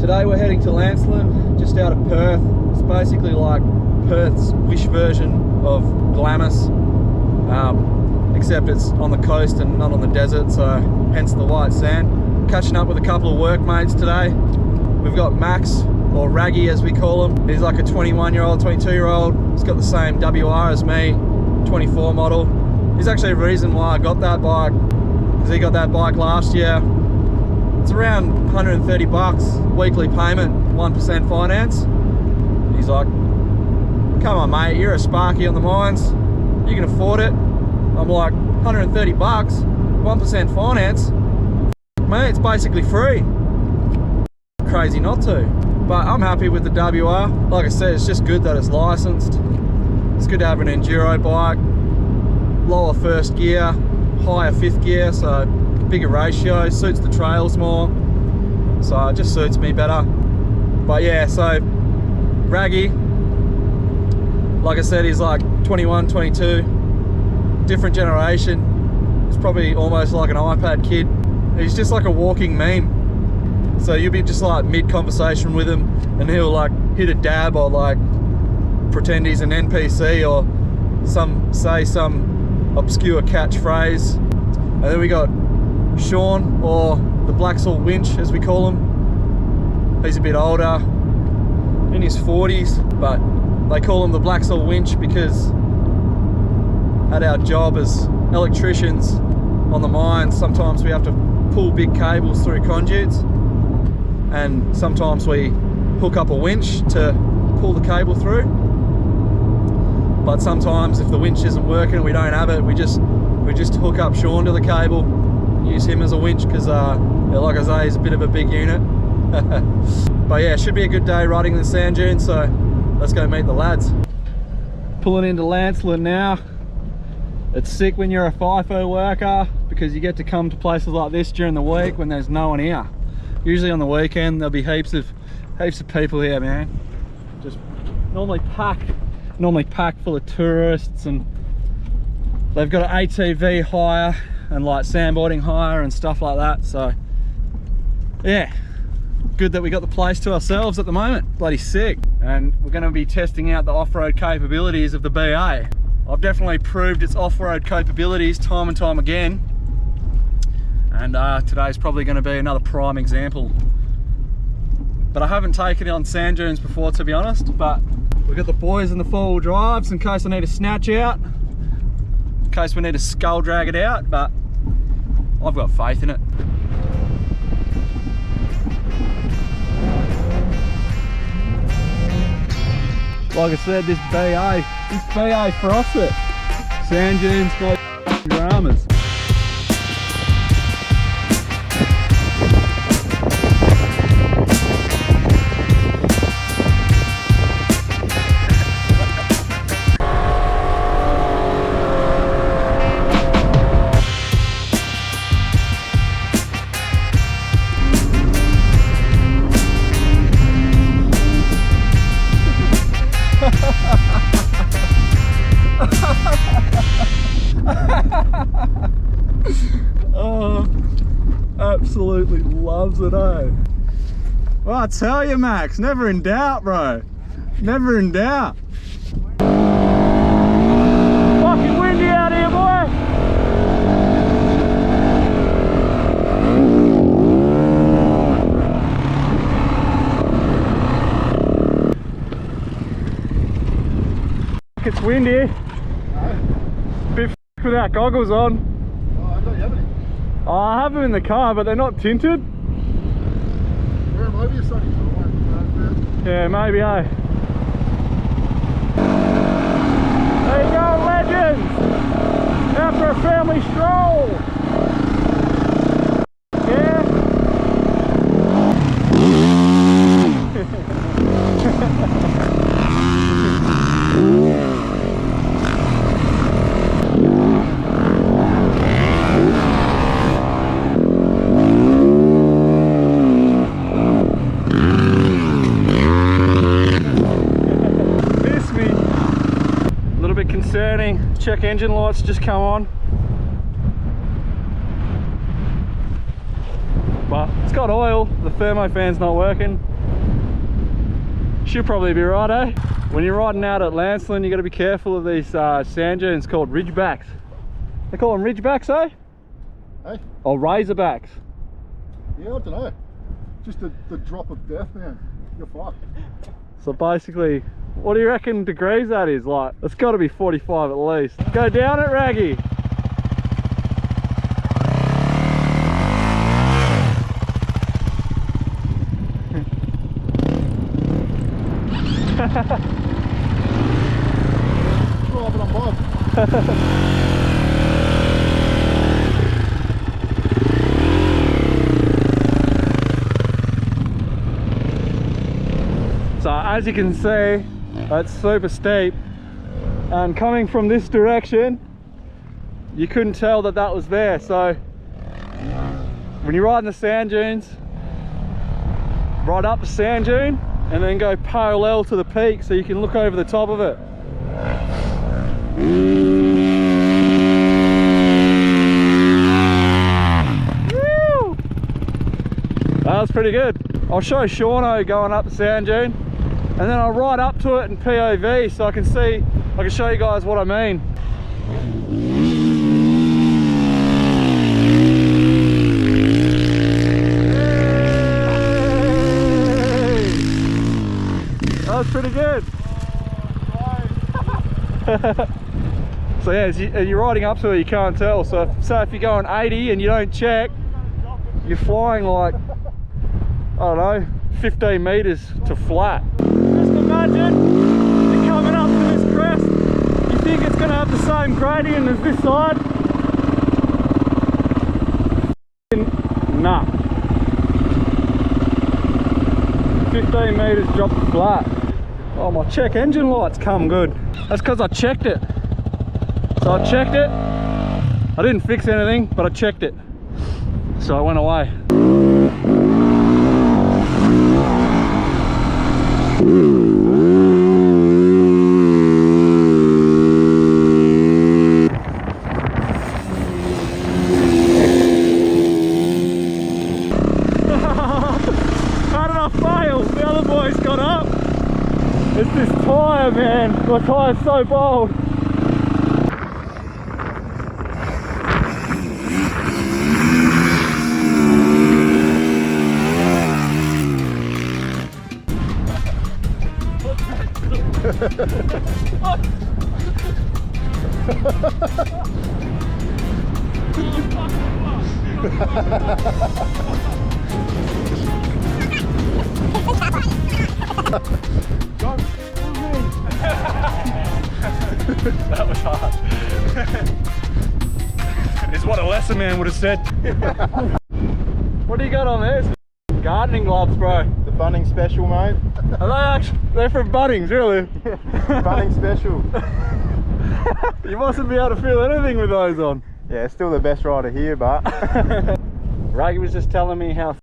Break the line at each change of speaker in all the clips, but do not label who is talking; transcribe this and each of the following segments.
Today we're heading to Lancelin, just out of Perth. It's basically like Perth's wish version of Glamis, except it's on the coast and not on the desert, so hence the white sand. Catching up with a couple of workmates today. We've got Max, or Raggy as we call him. He's like a 21-year-old, 22-year-old. He's got the same WR as me, 24 model. He's actually a reason why I got that bike, because he got that bike last year. It's around 130 bucks weekly payment, 1% finance. He's like, come on mate, you're a Sparky on the mines, you can afford it. I'm like, 130 bucks, 1% finance, mate, it's basically free. Crazy not to. But I'm happy with the WR. Like I said, it's just good that it's licensed. It's good to have an enduro bike, lower first gear, higher fifth gear, so bigger ratio, suits the trails more, so it just suits me better. But yeah, so Raggy, like I said, he's like 21, 22, different generation. He's probably almost like an iPad kid. He's just like a walking meme. So you'll be just like mid-conversation with him and he'll like hit a dab or like pretend he's an NPC or some obscure catchphrase. And then we got Sean, or the Blacksall Winch as we call him. He's a bit older, in his 40s, but they call him the Blacksall Winch because at our job as electricians on the mines, sometimes we have to pull big cables through conduits, and sometimes we hook up a winch to pull the cable through. But sometimes if the winch isn't working and we don't have it, we just hook up Sean to the cable, use him as a winch, because yeah, like I say, he's a bit of a big unit. But yeah, it should be a good day riding the sand dunes, so let's go meet the lads. Pulling into Lancelin now. It's sick when you're a FIFO worker because you get to come to places like this during the week when there's no one here. Usually on the weekend there'll be heaps of people here, man. Just normally packed full of tourists, and they've got an ATV hire and like sandboarding hire and stuff like that. So yeah, good that we got the place to ourselves at the moment. Bloody sick. And we're going to be testing out the off-road capabilities of the BA. I've definitely proved its off-road capabilities time and time again, and today's probably going to be another prime example. But I haven't taken it on sand dunes before, to be honest. But we've got the boys in the four-wheel drives in case I need to snatch out, in case we need to skull drag it out, but I've got faith in it. Like I said, this BA frosts it. Sand dunes, no dramas. Oh, absolutely loves it, eh? Well, I tell you, Max, never in doubt, bro. Never in doubt. Fucking windy out here, boy. It's windy. Bit without goggles on.
Oh, I thought you have any.
Oh, I have them in the car, but they're not tinted.
Where am I? You're starting to one.
Yeah, maybe, eh? There you go, legends! After a family stroll! Yeah? Concerning. Check engine lights just come on, but it's got oil. The thermo fan's not working. Should probably be right, eh? When you're riding out at Lancelin, you got to be careful of these sand dunes called ridgebacks. They call them ridgebacks, eh?
Hey?
Or razorbacks.
Yeah, I don't know. Just the drop of death, man. You're fucked.
So basically, what do you reckon degrees that is? Like, it's got to be 45 at least. Go down it, Raggy.
Driving on Bob.
So as you can see, it's super steep, and coming from this direction you couldn't tell that that was there. So when you're riding the sand dunes, ride up the sand dune and then go parallel to the peak so you can look over the top of it. Woo! That was pretty good. I'll show Shauno going up the sand dune, and then I'll ride up to it in POV so I can show you guys what I mean. That was pretty good. So yeah, as you're riding up to it, you can't tell. So if you're going 80 and you don't check, you're flying like, I don't know, 15 meters to flat. Just imagine you're coming up to this crest, you think it's going to have the same gradient as this side. Nah. 15 meters drop to flat. Oh, my check engine light's come good. That's because I checked it. So I checked it. I didn't fix anything, but I checked it. So it went away. How did I fail? The other boys got up. It's this tyre, man. My tyre's so bold. That was hard. It's what a lesser man would have said. What do you got on there? Gardening gloves, bro.
The Bunnings special, mate.
Are they actually? They're from Bunnings, really?
Bunnings special.
You mustn't be able to feel anything with those on.
Yeah, still the best rider here, but
Raggy was just telling me how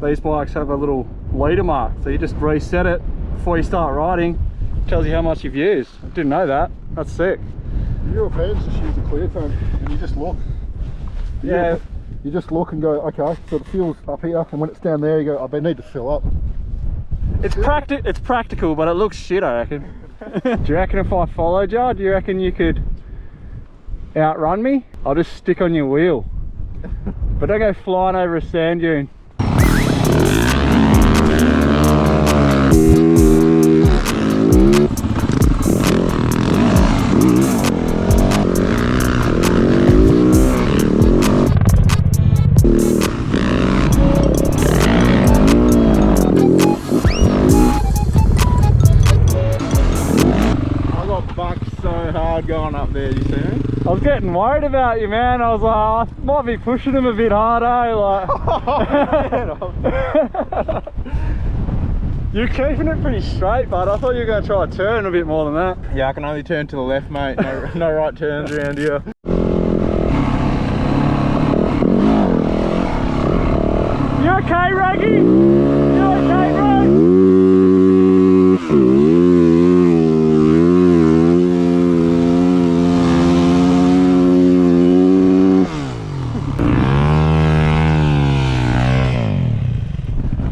these bikes have a little leader mark, so you just reset it before you start riding. Tells you how much you've used. I didn't know that. That's sick.
Europeans just use the clear tone, and you just look.
Yeah.
You just look and go, okay, so the fuel's up here, and when it's down there, you go, oh, they need to fill up.
It's practical, but it looks shit, I reckon. Do you reckon if I followed you, do you reckon you could outrun me? I'll just stick on your wheel. But don't go flying over a sand dune.
Going up there, you see me?
I was getting worried about you, man. I was like, I might be pushing him a bit hard, eh? Like, you're keeping it pretty straight, but I thought you were going to try to turn a bit more than that.
Yeah, I can only turn to the left, mate. No right turns around here.
You okay, Raggy? You okay, bro?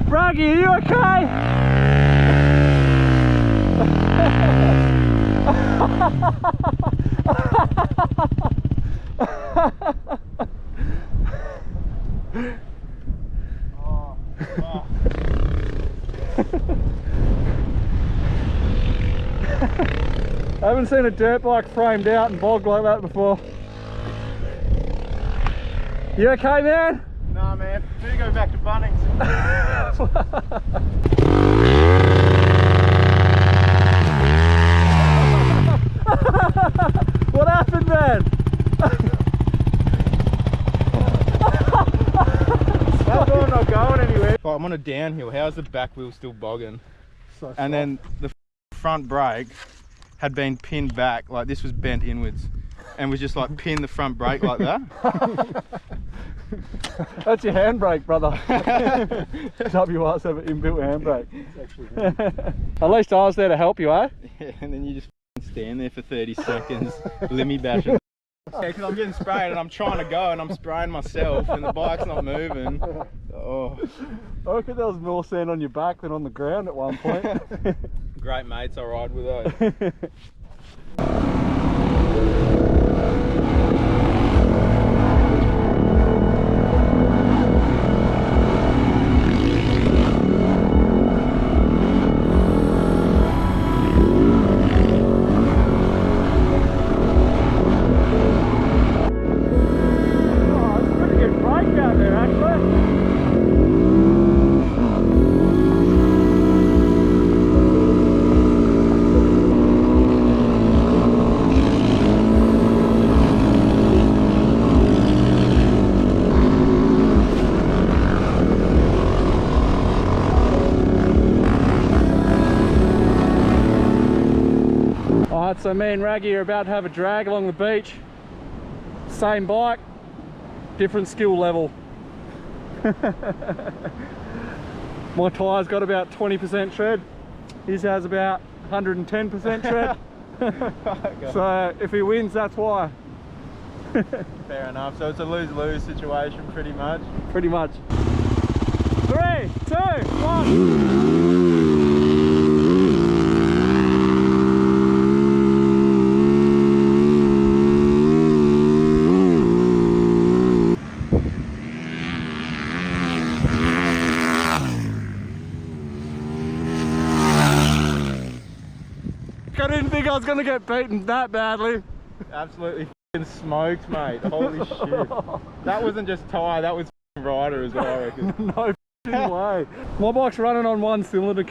Raggy, are you okay?
Oh, oh.
I haven't seen a dirt bike framed out and bogged like that before. You okay, man?
Nah, man. Do go back to Bunnings.
What happened, man?
That door not going anywhere. Oh, I'm on a downhill. How's the back wheel still bogging?
So
And then the front brake had been pinned back, like this was bent inwards, and was just like pinned the front brake like that.
That's your handbrake, brother. WRs have an inbuilt handbrake. At least I was there to help you, eh?
Yeah, and then you just stand there for 30 seconds, limmy bashing. Yeah, because I'm getting sprayed and I'm trying to go and I'm spraying myself and the bike's not moving. Oh.
I reckon there was more sand on your back than on the ground at one point.
Great mates I ride with though.
So me and Raggy are about to have a drag along the beach. Same bike, different skill level. My tyre's got about 20% tread. His has about 110% tread. So if he wins, that's why.
Fair enough. So it's a lose-lose situation pretty much.
Pretty much. 3, 2, 1. I didn't think I was going to get beaten that badly.
Absolutely f***ing smoked, mate. Holy shit. That wasn't just tyre, that was f***ing rider as well, I reckon.
No f***ing way. My bike's running on one cylinder.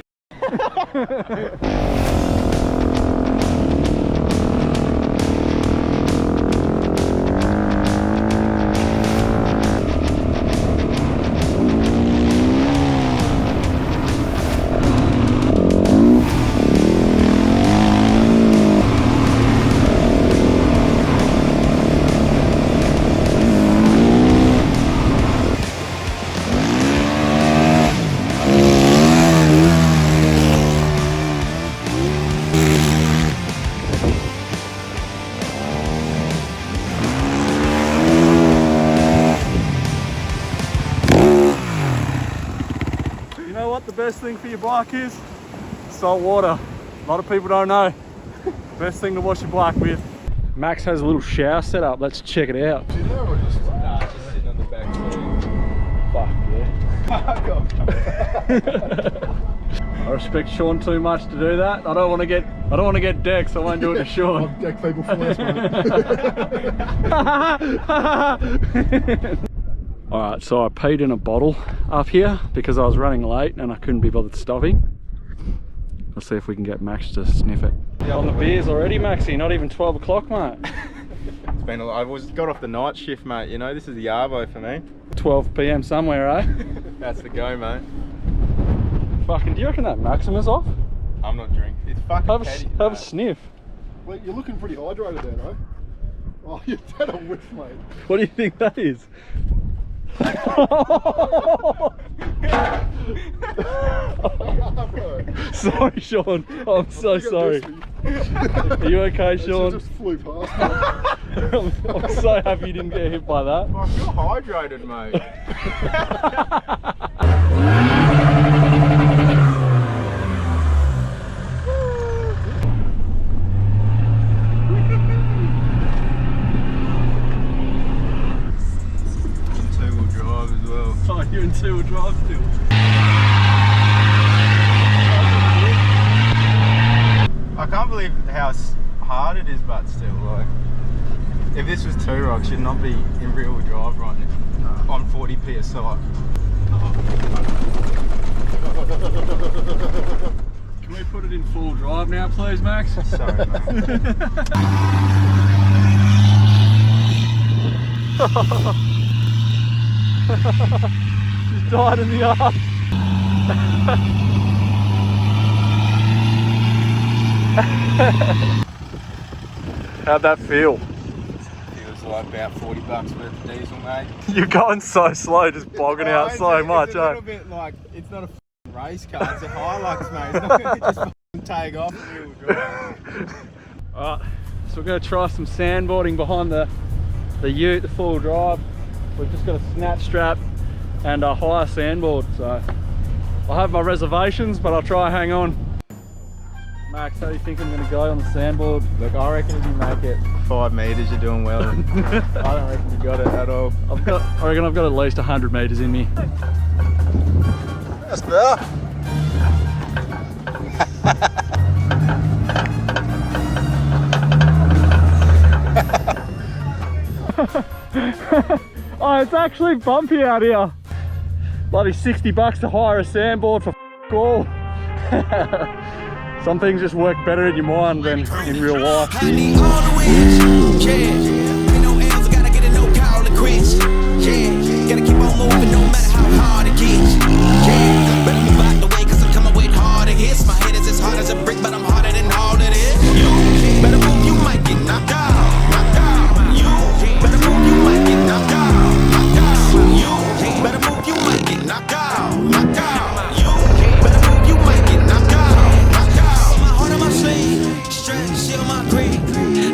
The best thing for your bike is salt water. A lot of people don't know. Best thing to wash your bike with. Max has a little shower set up. Let's check it out.
Nah, just sitting on the back seat.
Fuck yeah. I respect Sean too much to do that. I don't want to get decked, so I won't do it to Sean.
I'll deck people first, mate.
Alright, so I peed in a bottle up here because I was running late and I couldn't be bothered stopping. Let's see if we can get Max to sniff it. On the beers already, Maxie, not even 12 o'clock, mate.
It's been I got off the night shift, mate, you know, this is the arvo for me.
12 PM somewhere, eh?
That's the go, mate.
Fucking, do you reckon that Maximus off?
I'm not drinking. It's fucking
have a sniff.
Well, you're looking pretty hydrated there, right? Oh, you've had a whiff, mate.
What do you think that is? Sorry, Sean. I'm so sorry. Are you okay, Sean?
Just flew past.
I'm so happy you didn't get hit by that.
I feel hydrated, mate. Two-wheel drive as well.
You're in two-wheel drive still.
I can't believe how hard it is, but still, like, if this was two rocks, you'd not be in rear-wheel drive right now. On 40 PSI.
Can we put it in full drive now, please, Max?
Sorry, mate.
She's died in the arse. How'd that feel?
Feels like about 40 bucks worth of diesel, mate.
You're going so slow, just bogging out so much,
It's a little bit like, it's not a race car, it's a Hilux, mate. It's not going to just take off and rear-wheel drive.
Alright, so we're going to try some sandboarding behind the ute, the full drive. We've just got a snatch strap and a higher sandboard, so I have my reservations, but I'll try hang on. Max, how do you think I'm going to go on the sandboard?
Look, I reckon if you make it 5 metres, you're doing well. I don't reckon you got it at all.
I reckon I've got at least 100 metres in me.
That's better.
Oh, it's actually bumpy out here. Bloody 60 bucks to hire a sandboard for all. Some things just work better in your mind than in real life.
I need all the wins, yeah. Ain't no else, gotta get a no call to quits, yeah. Gotta keep on moving no matter how hard it gets, yeah. Better move out the way cause I'm coming with harder hits. My head is as hard as a brick, but I'm harder than all of this. You better move, you might get knocked out, knocked out. You better move, you might get knocked out, knocked out. You better move, you might get knocked out, knocked out. You better move, you might get knocked out. Stretch, on my grip.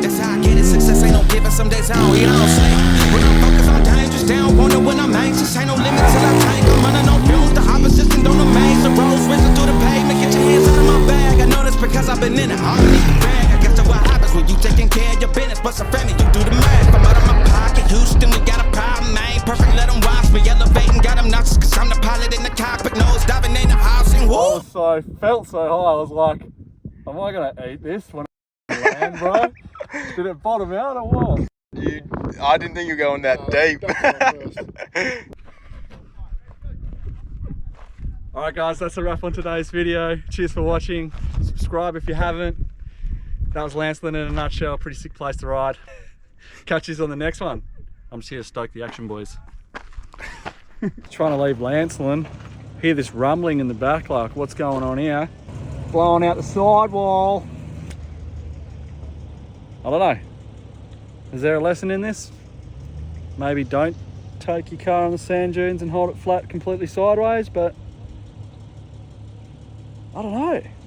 That's how I get it. Success ain't no given. Some days I don't eat, I don't sleep. When I'm focused, I'm dangerous. Down, wonder when I'm anxious. Ain't no limit till I tank. I'm running on fumes. The opposition don't amaze. The roads racing through the pavement. Get your hands out of my bag. I know that's because I've been in it. I don't need to brag. I guess that's what happens when you taking care of your business. But some family, you do the math. I'm out of my pocket. Houston, we got a problem. I ain't perfect. Let them watch me elevating. Got them nauseous cause I'm the pilot in the cockpit. Nose diving in the house and whoa.
Felt so high, I was like, am I gonna eat this when I land, bro? Did it bottom out or what?
I didn't think you were going that deep.
Alright guys, that's a wrap on today's video. Cheers for watching. Subscribe if you haven't. That was Lancelin in a nutshell. Pretty sick place to ride. Catch you on the next one. I'm just here to stoke the action, boys. Trying to leave Lancelin. Hear this rumbling in the back, like what's going on here? Blowing out the sidewall. I don't know. Is there a lesson in this? Maybe don't take your car on the sand dunes and hold it flat completely sideways, but I don't know.